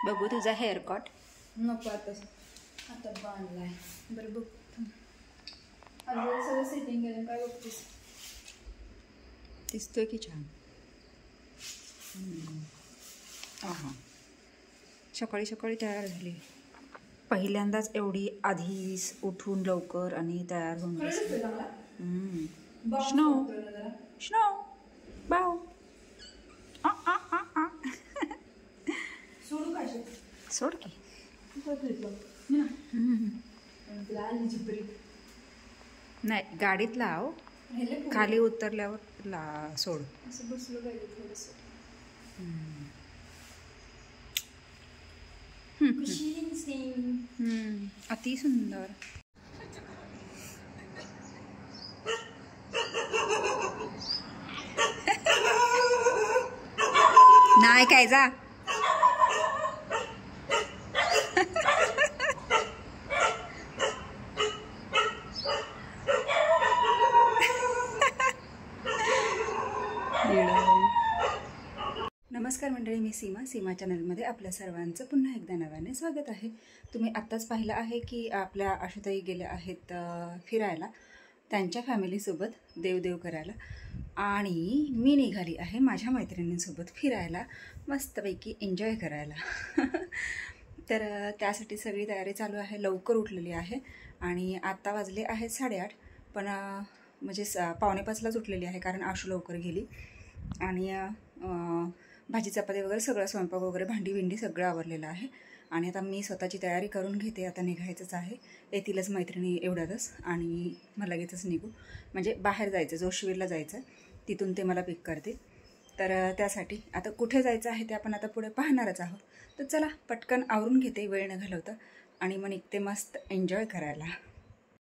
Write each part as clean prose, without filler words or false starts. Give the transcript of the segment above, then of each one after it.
बघू तुझा hair cut. नको आता बांधलाय. बरं बघ सगळं सेटिंग केलं. काय बघतेस? दिसतोय की छान. हां सकाळी सकाळी तयार झाली. पहिल्यांदाच एवढी आधीच उठून लवकर आणि तयार होऊन बसली. स्नो स्नो बाव. सोड की. नाही गाडीत लाव. खाली उतरल्यावर सोड. असं बसलं पाहिजे थोडंसं. अति सुंदर. नाही काय जा. नमस्कार मंडळी, मी सीमा चॅनलमध्ये आपल्या सर्वांचं पुन्हा एकदा नव्याने स्वागत आहे. तुम्ही आत्ताच पाहिलं आहे की आपल्या आशुताई गेल्या आहेत फिरायला त्यांच्या फॅमिलीसोबत देवदेव करायला, आणि मी निघाली आहे माझ्या मैत्रिणींसोबत फिरायला, मस्तपैकी एन्जॉय करायला. तर त्यासाठी सगळी तयारी चालू आहे. लवकर उठलेली आहे आणि आत्ता वाजले आहेत 8:30, पण म्हणजे 4:45लाच उठलेली आहे कारण आशू लवकर गेली. आणि भाजी चपाती वगैरे सगळं स्वयंपाक वगैरे भांडी बिंडी सगळं आवरलेलं आहे. आणि आता मी स्वतःची तयारी करून घेते. आता निघायचंच आहे. येतीलच मैत्रिणी एवढ्यातच आणि मग लगेचच निघू. म्हणजे बाहेर जायचं, जोशीविरला जायचं, तिथून ते मला पिक करतील. तर त्यासाठी आता कुठे जायचं आहे ते आपण आता पुढे पाहणारच आहोत. तर चला पटकन आवरून घेते वेळ न घालवता आणि मग निघते मस्त एन्जॉय करायला.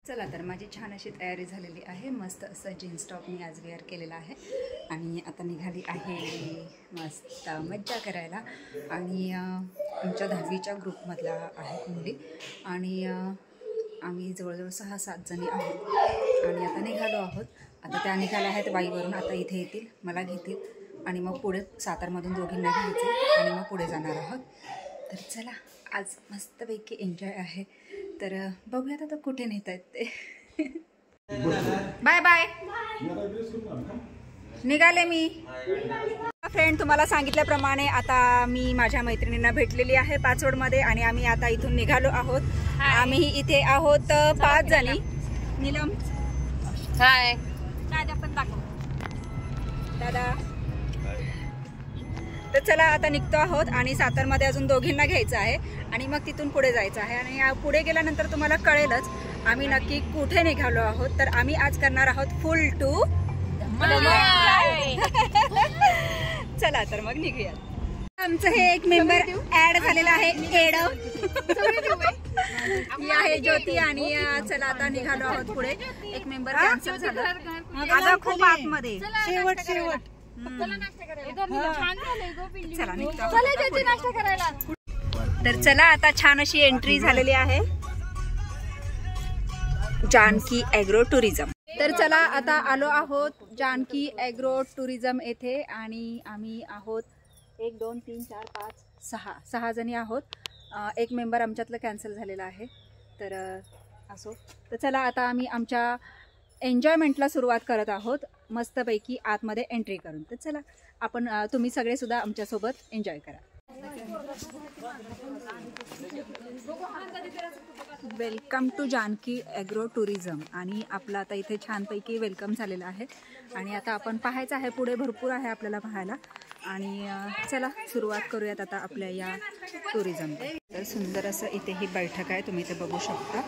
चला तर माझी छान अशी तयारी झालेली आहे. मस्त असं जीन्स टॉप मी आज वेअर केलेला आहे आणि आता निघाली आहे मस्त मज्जा करायला. आणि आमच्या 10वीच्या ग्रुपमधला आहेत मुली आणि आम्ही जवळजवळ 6-7 जणी आहोत आणि आता निघालो आहोत. आता त्या निघाल्या आहेत वाईवरून. आता इथे येतील, मला घेतील आणि मग पुढे सातारमधून दोघींना घ्यायचं आणि मग पुढे जाणार आहोत. तर चला आज मस्तपैकी एन्जॉय आहे. तर बघूयात आता कुठे नेत आहेत ते. Bye bye. निघाले मी. फ्रेंड, तुम्हाला सांगितल्याप्रमाणे आता मी माझ्या मैत्रिणींना भेटलेली आहे पाचवडमध्ये आणि आम्ही आता इथून निघालो आहोत. आम्ही इथे आहोत 5 जणी. नीलम हाय. दादा पण दाखव. दादा. तर चला आता निघतो आहोत आणि सातारमध्ये अजून दोघींना घ्यायचं आहे आणि मग तिथून पुढे जायचं आहे. आणि पुढे गेल्यानंतर तुम्हाला कळेलच आम्ही नक्की कुठे निघालो आहोत. तर आम्ही आज करणार आहोत फुल टू. चला तर मग निघूया. आमचं हे एक मेंबर ऍड झालेला आहे, एडव. ही आहे ज्योती. आणि चला आता निघालो आहोत पुढे. एक मेंबर कॅन्सल झालं. आता खूप आतमध्ये शेवट. तर चला आता छान अशी एंट्री झालेली आहे जानकी ॲग्रो टुरिझम. तर चला आता आलो आहोत जानकी ॲग्रो टुरिझम येथे आणि आम्ही आहोत 1 2 3 4 5 6 जणी आहोत. एक मेंबर आमच्यातलं कॅन्सल झालेला आहे. तर असो. तर चला आता आम्ही आमच्या एन्जॉयमेंटला सुरुवात करत आहोत मस्तपैकी आतमध्ये एंट्री करून. तर चला आपण तुम्ही सगळे सुद्धा आमच्यासोबत एन्जॉय करा. Welcome to Janaki agro tourism. आणि आपलं आता इथे छानपैकी वेलकम झालेलं आहे आणि आता आपण पाहायचं आहे, पुढे भरपूर आहे आपल्याला पाहायला. आणि चला सुरुवात करूयात आता आपल्या या टुरिझम. तर सुंदर असं इथे ही बैठक आहे, तुम्ही इथे बघू शकता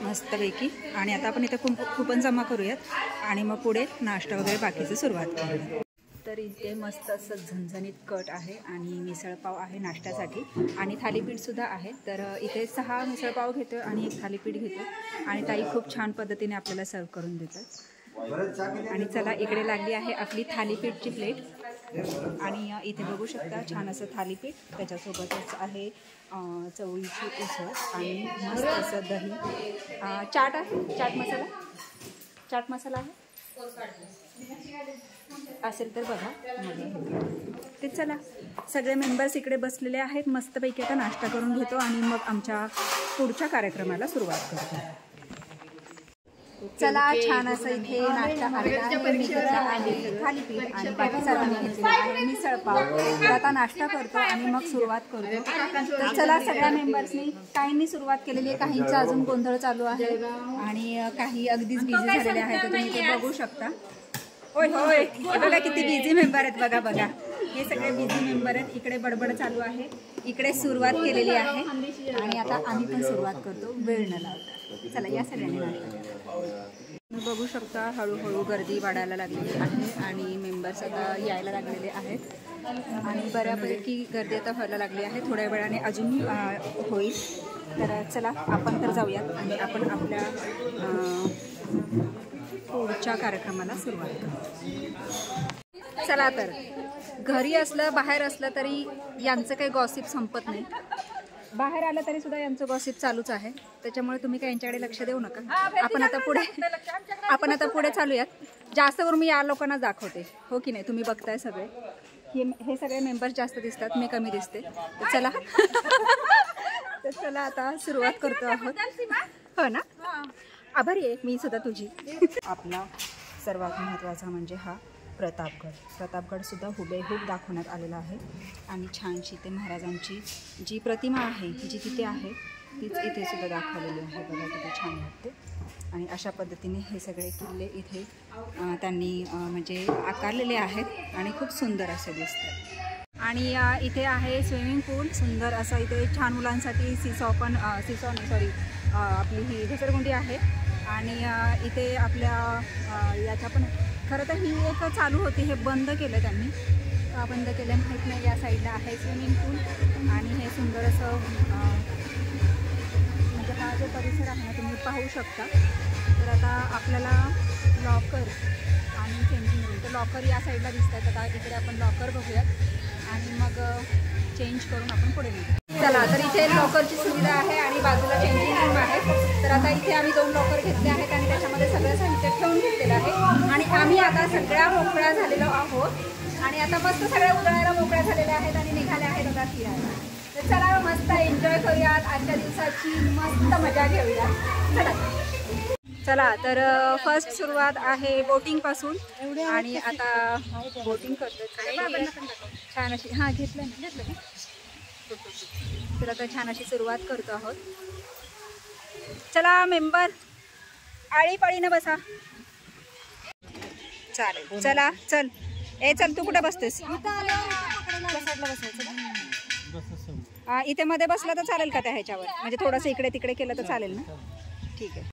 मस्तपैकी. आणि आता आपण इथे कुपन जमा करूयात आणि मग पुढे नाश्ता वगैरे बाकीची सुरुवात करूया. तर इथे मस्त असं झणझणीत कट आहे आणि मिसळपाव आहे नाश्त्यासाठी आणि थालीपीठसुद्धा आहे. तर इथे 6 मिसळपाव घेतो आणि 1 थालीपीठ घेतो आणि ताई खूप छान पद्धतीने आपल्याला सर्व करून देतात. आणि चला इकडे लागली आहे आपली थालीपीठची प्लेट आणि इथे बघू शकता छान असं थालीपीठ, त्याच्यासोबतच आहे चवळीची उसळ आणि मस्त असं दही, चाट आहे, चाट मसाला आहे. असेल तर बघा मग ते. चला सगळे मेंबर्स इकडे बसलेले आहेत, मस्तपैकी आता नाश्ता करून घेतो आणि मग आमच्या पुढच्या कार्यक्रमाला सुरुवात करतो. चला छान असं इथे नाश्ता आलेला आहे. मी घेतला आहे थालीपीठ आणि बाकी सर्वांनी घेतलेला आहे मिसळपाव. तर आता नाश्ता करतो आणि मग सुरुवात करतो. तर चला सगळ्या मेंबर्सनी काहींनी सुरुवात केलेली आहे, काहींचा अजून गोंधळ चालू आहे आणि काही अगदीच बिझी झालेले आहेत. तर तुम्ही ते बघू शकता. होय होय बघा किती बिझी मेंबर आहेत. बघा बघा हे सगळे बिझी मेंबर आहेत. इकडे बडबड चालू आहे, इकडे सुरुवात केलेली आहे आणि आता आम्ही पण सुरुवात करतो वेळ न लावता. चला या सगळ्यांनी नाश्ता. तुम्ही बघू शकता हळूहळू गर्दी वाढायला लागलेली आहे आणि मेंबर्स आता यायला लागलेले आहेत आणि बऱ्यापैकी गर्दी आता व्हायला लागली आहे. थोड्या वेळाने अजून होईल. तर चला आपण तर जाऊयात आणि आपण आपल्या पुढच्या कार्यक्रमाला सुरुवात करू. चला तर घरी असलं बाहेर असलं तरी यांचं काही गॉसिप संपत नाही. बाहेर आलं तरी सुद्धा यांचं गॉसिप चालूच आहे. त्याच्यामुळे तुम्ही काही यांच्याकडे लक्ष देऊ नका. आपण आता पुढे चालूयात. जास्त करून मी या लोकांना दाखवते, हो की नाही. तुम्ही बघताय सगळे हे सगळे मेंबर्स जास्त दिसतात, मी कमी दिसते. तर चला तर चला आता सुरुवात करतो आहोत. हो ना, आभारी आहे मी सुद्धा तुझी. आपला सर्वात महत्त्वाचा म्हणजे हा प्रतापगड सुद्धा हुबेहूब दाखवण्यात आलेला आहे आणि छानशी ते महाराजांची जी प्रतिमा आहे जी तिथे आहे तीच इथे सुद्धा दाखवलेली आहे. बघा किती छान वाटते. आणि अशा पद्धतीने हे सगळे किल्ले इथे त्यांनी म्हणजे आकारलेले आहेत आणि खूप सुंदर असे दिसतात. आणि इथे आहे स्विमिंग पूल सुंदर असं. इथे छान मुलांसाठी आपली ही घसरगुंडी आहे आणि इथे आपल्या याच्या पण खरं तर ही एक चालू होती, हे बंद केलं त्यांनी. बंद केलं माहीत नाही. या साईडला आहे स्विमिंग पूल आणि हे सुंदर असं म्हणजे हा जो परिसर आहे ना तुम्ही पाहू शकता. तर आता आपल्याला लॉकर आणि चेंजिंग रूम, तर लॉकर या साईडला दिसत आहेत. आता इकडे आपण लॉकर बघूयात आणि मग चेंज करून आपण पुढे निघू. चला तर इथे लॉकरची सुविधा आहे आणि बाजूला चेंजिंग रूम आहे. तर आता इथे आम्ही 2 लॉकर घेतले आहेत आणि त्याच्यामध्ये सगळं साहित्य ठेवून घेतलेलं आहे आणि आम्ही आता सगळ्या मोकळ्या झालेलो आहोत आणि आता मस्त सगळ्या उजळायला मोकळ्या झालेल्या आहेत आणि निघाल्या आहेत आता फिरायला. तर चला मस्त एन्जॉय करूयात, आजच्या दिवसाची मस्त मजा घेऊयात. चला तर फर्स्ट सुरुवात आहे बोटिंगपासून आणि आता बोटिंग करतो छान अशी. हां घेतलं ना. तर आता छान अशी सुरुवात करतो आहोत. चला मेंबर आळीपाळीनं बसा. चालेल चला चल. चल तू कुठे बसतेस? इथे मध्ये बसलं तर चालेल का त्या ह्याच्यावर? म्हणजे थोडंसं इकडे तिकडे केलं तर चालेल ना? ठीक आहे.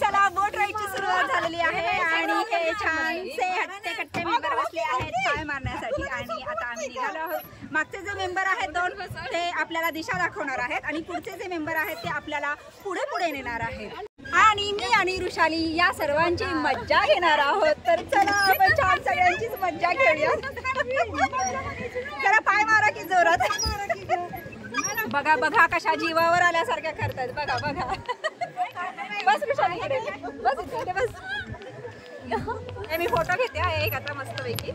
चला बोट राईडची सुरुवात झालेली आहे आणि हे छानसे हट्टे कट्टे मेंबर बसले आहेत पाय मारण्यासाठी आणि आता आम्ही निघालो आहोत. मागचे जे मेंबर आहेत 2 ते आपल्याला दिशा दाखवणार आहेत आणि पुढचे जे मेंबर आहेत ते आपल्याला पुढे पुढे नेणार आहेत आणि मी आणि ऋषाली या सर्वांची मज्जा घेणार आहोत. तर चला आपण छान सगळ्यांचीच मज्जा घेऊया. चला पाय मारा की जोरात. बघा बघा कशा जीवावर आल्यासारख्या करतात. बघा बघा. बस ऋषाली इकडे बस, इकडे बस. मी फोटो घेते एक आता मस्तपैकी.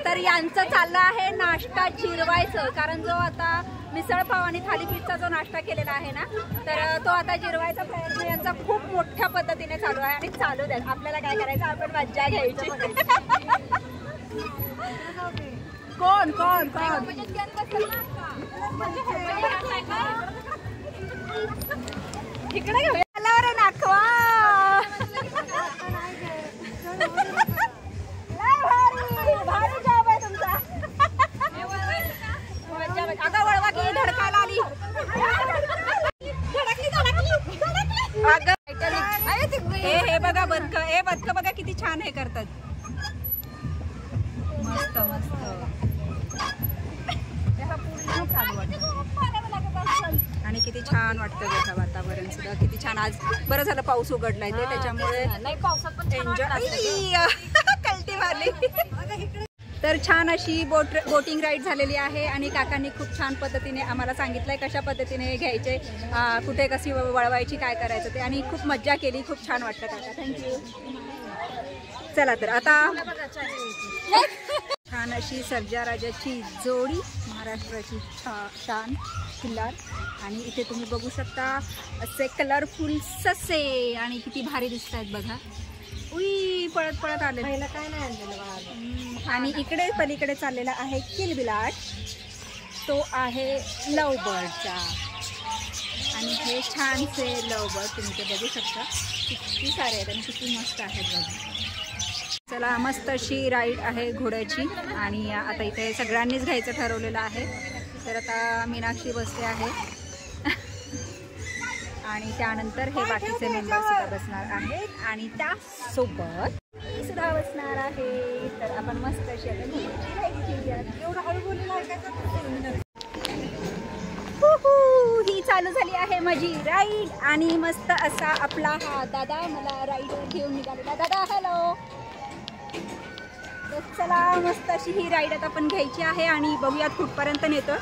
तर यांचं चाललं आहे नाश्ता जिरवायचं, कारण जो आता मिसळपाव आणि थालीपीठचा जो नाश्ता केलेला आहे ना तर तो आता जिरवायचा प्रयत्न यांचा खूप मोठ्या पद्धतीने चालू आहे आणि चालू द्या. आपल्याला काय करायचं, आपण मज्जा घ्यायची. कोण कोण कोण इकडे घेऊया. नाखवा भारी जॉब आहे तुमचा. अगं वळवा की धडकायला आली. हे बघा बदक, हे बदक बघा किती छान हे करतात. मस्त मस्त. आणि किती छान वाटतं बघा वातावरण सुद्धा किती छान. आज बरं झालं पाऊस उघडलाय ते, त्याच्यामुळे कल्टी मारली. तर छान अशी बोटिंग राईड झालेली आहे आणि काकांनी खूप छान पद्धतीने आम्हाला सांगितलंय कशा पद्धतीने घ्यायचे, कुठे कशी वळवायची, काय करायचं ते, आणि खूप मज्जा केली. खूप छान वाटतं काका. थँक्यू. चला तर आता छान अशी सर्जा राजाची जोडी, महाराष्ट्राची शान किल्लार. आणि इथे तुम्ही बघू शकता असे कलरफुल ससे आणि किती भारी दिसत आहेत बघा. उई पळत पळत आले. काय नाही आणलेलं. आणि इकडे पलीकडे चाललेला आहे किलबिलाट, तो आहे लव बर्डचा. आणि हे छानसे लव बर्ड तुम्ही ते बघू शकता, किती सारे आहेत आणि किती मस्त आहेत बघा. चला मस्त अशी राईड आहे घोड्याची. आणि आता इथे सगळ्यांनीच घ्यायचं ठरवलेलं आहे. तर आता मीनाक्षी बसले आहे आणि त्यानंतर हे बाकीचे मेंबर सुद्धा बसणार आहेत आणि त्यासोबत मी सुद्धा बसणार आहे. तर आपण मस्त अशी आता घोड्याची राईड घेऊया. एवढं हळू बोललेलं आहे ही चालू झाली आहे माझी राईड. आणि मस्त असा आपला हा दादा मला राईडवर घेऊन निघालेला. दादा हॅलो. तर चला मस्त अशी ही राईड आता आपण घ्यायची आहे आणि बघूयात कुठपर्यंत नेतो.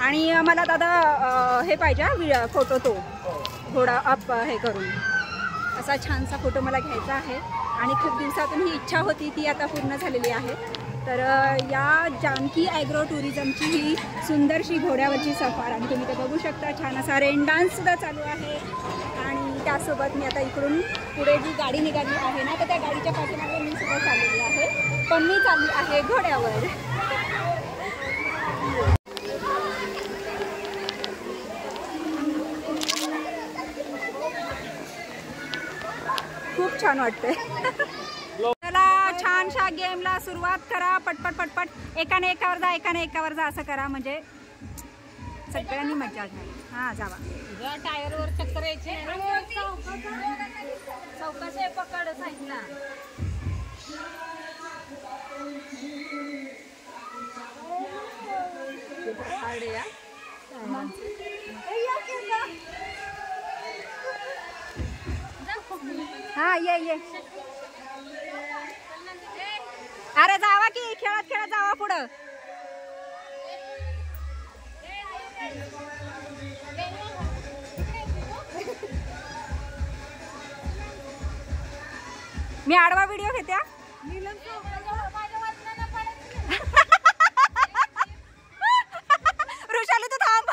आणि मला दादा हे पाहिजे फोटो, तो घोडा अप हे करून असा छानसा फोटो मला घ्यायचा आहे. आणि खूप दिवसातून ही इच्छा होती, ती आता पूर्ण झालेली आहे. तर या जानकी ॲग्रो टुरिझमची ही सुंदरशी घोड्यावरची सफार. आणि तुम्ही ते बघू शकता छान असा रेन डान्ससुद्धा चालू आहे. आणि त्यासोबत मी आता इकडून पुढे जी गाडी निघाली आहे ना, तर त्या गाडीच्या पाठीमागे मी सुद्धा चाललेली आहे. पण मी चालली आहे घोड्यावर. खूप छान वाटतंय. चला छानशा गेमला सुरुवात करा. पटपट पटपट एकाने एकावर जा, एकाने एकावर जा असं करा, म्हणजे सगळ्यांनी मजा घ्या. हा जावा. टायरवर चक्कर यायचे. चौकाचे पकड साईडला. हा ये. अरे जावा की, खेळत खेळत जावा पुढं. मी आडवा व्हिडिओ घेते. ऋषाली तू थांब.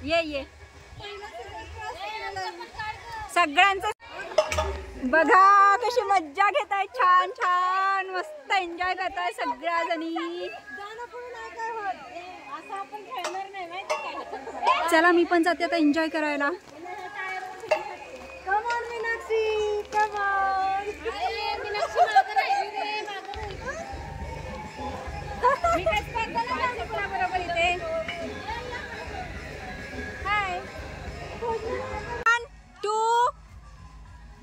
ये सगळ्यांचं बघा कशी मज्जा घेताय. छान छान मस्त एन्जॉय करताय सगळ्या जणी. चला मी पण जाते आता एन्जॉय करायला. बरोबर इथे. हाय 1 2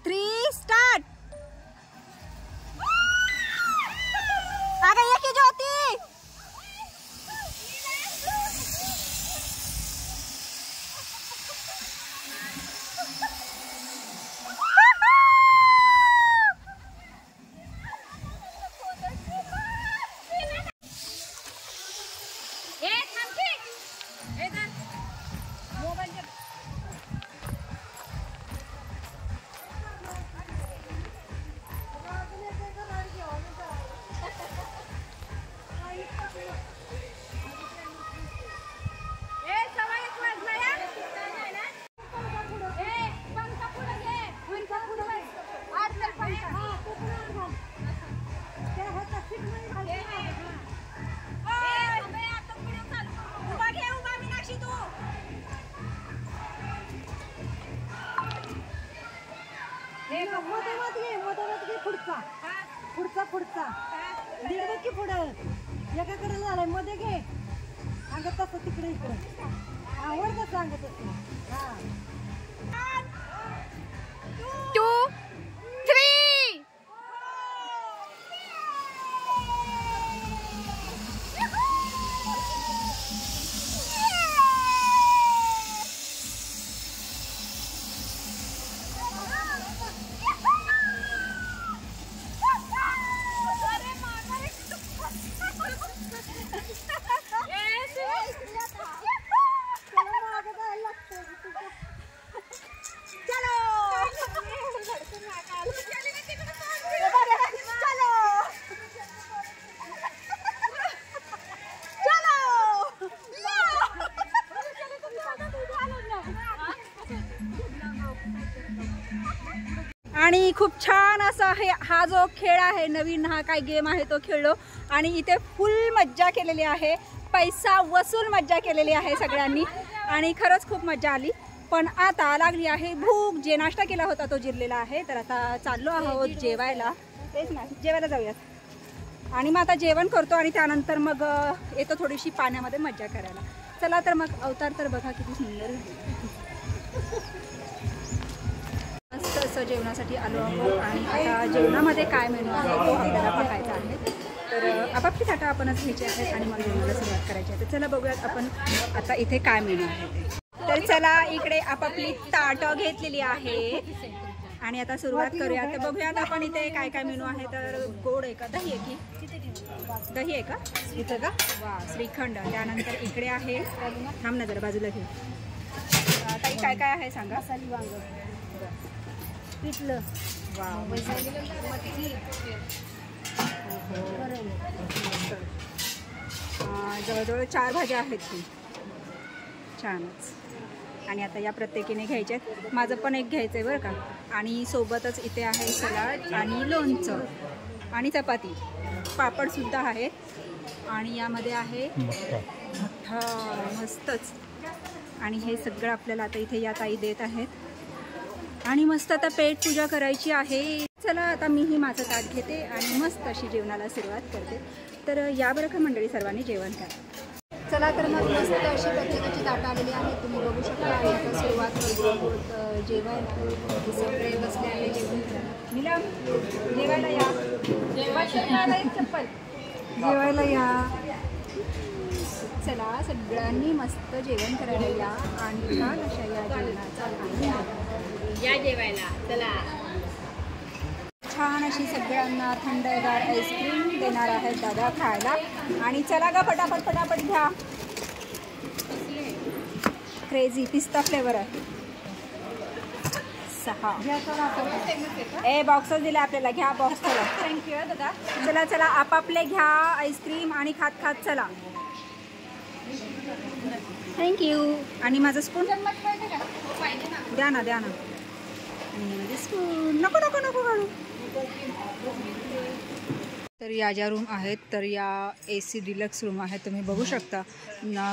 3 स्टार्ट. आगे ये की ज्योति. पुढचा दीड की पुढं एकाकडे झालाय मध्ये घे. सांगत तसं तिकडे इकडे आवडतं सांगत असं. हा 1 2 3. खूप छान असा आहे हा जो खेळ आहे, नवीन हा काय गेम आहे तो खेळलो आणि इथे फुल मज्जा केलेली आहे, पैसा वसूल मज्जा केलेली आहे सगळ्यांनी आणि खरंच खूप मज्जा आली. पण आता लागली आहे भूक. जे नाश्ता केला होता तो जिरलेला आहे, तर आता चाललो आहोत जेवायला. तेच ना, जेवायला जाऊयात आणि मग आता जेवण करतो आणि त्यानंतर मग येतो थोडीशी पाण्यामध्ये मज्जा करायला. चला तर मग अवतार तर बघा किती सुंदर मस्त असं जेवणासाठी आलो आहोत आणि आता जेवणामध्ये काय मेनू आहे तो आपल्याला बघायचा आहे. तर आपापली ताटं आपणच घ्यायची आहेत आणि मग जेवणाला सुरुवात करायची आहे. तर चला बघूयात आपण आता इथे काय मेनू आहे ते. तर चला इकडे आपापली ताटं घेतलेली आहे आणि आता सुरुवात करूया. तर बघूयात आपण इथे काय काय मेनू आहे. तर गोड आहे का, दही आहे की दही आहे का इथं का, वा श्रीखंड. त्यानंतर इकडे आहे, थांब ना जरा बाजूला घे, ताई काय काय आहे सांगा. मसाली वांग, पिठलं, वा जवळजवळ 4 भाज्या आहेत की, छानच. आणि आता या प्रत्येकीने घ्यायच्यात. माझं पण एक घ्यायचं आहे बरं का. आणि सोबतच इथे आहे सलाड आणि लोणचं आणि चपाती, पापडसुद्धा आहे आणि यामध्ये आहे मोठा मस्तच. आणि हे सगळं आपल्याला आता इथे या ताई देत आहेत आणि मस्त आता पेट पूजा करायची आहे. चला आता मीही माझं ताट घेते आणि मस्त अशी जेवणाला सुरुवात करते. तर या बरं का मंडळी, सर्वांनी जेवण करा. चला तर मग मस्त अशी प्रत्येकाची ताटं आलेली आहे, तुम्ही बघू शकता. आणि आता सुरुवात करतो आहोत जेवायला. सगळे बसले आहे जेवण करायला. नीलम जेवायला या, चप्पल जेवायला या. चला सगळ्यांनी मस्त जेवण करायला या आणि छान अशा या जेवणाचा आनंद या जेवायला. चला छान अशी सगळ्यांना थंडगार आईस्क्रीम देणार आहेत दादा खायला. आणि चला गा पटापट पटापट घ्या. क्रेझी पिस्ता फ्लेवर आहे 6. ए बॉक्सच दिला आपल्याला, घ्या बॉक्स. चला थँक्यू दादा. चला चला आपापले घ्या आईस्क्रीम आणि खात खात चला. थँक्यू. आणि माझं स्पून द्या ना द्या ना. आणि स्पून नको नको नको काढू. तर या ज्या रूम आहेत तर या AC डिलक्स रूम आहेत, तुम्ही बघू शकता.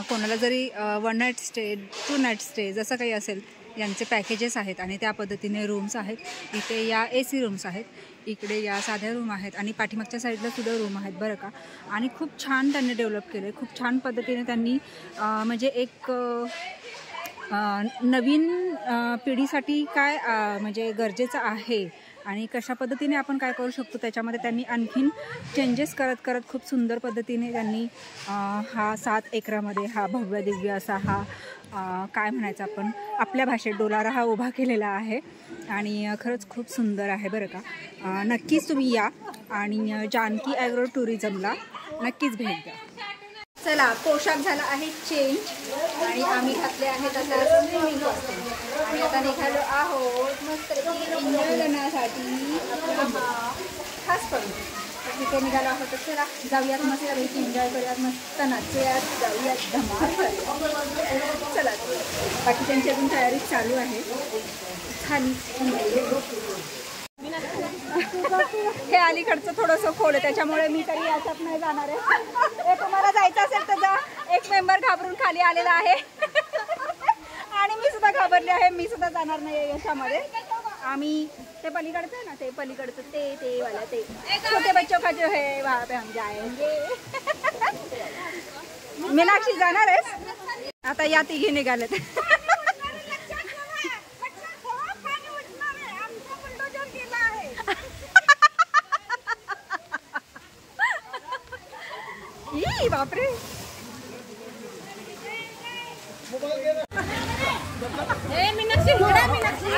कोणाला जरी 1 नाईट स्टे 2 नाईट स्टे जसं काही असेल यांचे पॅकेजेस आहेत आणि त्या पद्धतीने रूम्स आहेत. इथे या AC रूम्स आहेत, इकडे या साध्या रूम आहेत आणि पाठीमागच्या साईडला सुद्धा रूम आहेत बरं का. आणि खूप छान त्यांनी डेव्हलप केलं आहे, खूप छान पद्धतीने त्यांनी म्हणजे एक नवीन पिढीसाठी काय म्हणजे गरजेचं आहे आणि कशा पद्धतीने आपण काय करू शकतो त्याच्यामध्ये त्यांनी आणखीन चेंजेस करत करत खूप सुंदर पद्धतीने त्यांनी हा 7 एकरामध्ये हा भव्य दिव्य असा हा काय म्हणायचं आपण आपल्या भाषेत डोलारा हा उभा केलेला आहे. आणि खरंच खूप सुंदर आहे बरं का. नक्कीच तुम्ही या आणि जानकी ॲग्रो टुरिझमला नक्कीच भेट द्या. चला पोशाख झाला आहे चेंज आणि आम्ही घातले आहेत आता स्विमिंग कॉस्ट्यूम आणि आता निघालो आहोत मस्त एन्जॉय करण्यासाठी आपला खास करून तिथे निघालो आहोत. तर चला जाऊयात मस्त एन्जॉय करूयात, मस्त नाचूयात, जाऊयात धमाल. चला बाकी त्यांची अजून तयारी चालू आहे. खाली हे अलीकडचं थोडंसं खोल आहे त्याच्यामुळे मी तरी याच्यात नाही जाणार आहे. तुम्हाला जायचं असेल तर जा. एक मेंबर घाबरून खाली आलेला आहे आणि मी सुद्धा घाबरले आहे, मी सुद्धा जाणार नाही याच्यामध्ये. आम्ही ते पलीकडचं आहे ना, ते पलीकडचं ते वाला ते छोटे बच्चों का जो है वहाँ पे हम जाएंगे. मीनाक्षी जाणार आहेस आता, या तिघी निघालेत. बापरे मीनाक्षी मीनाक्षी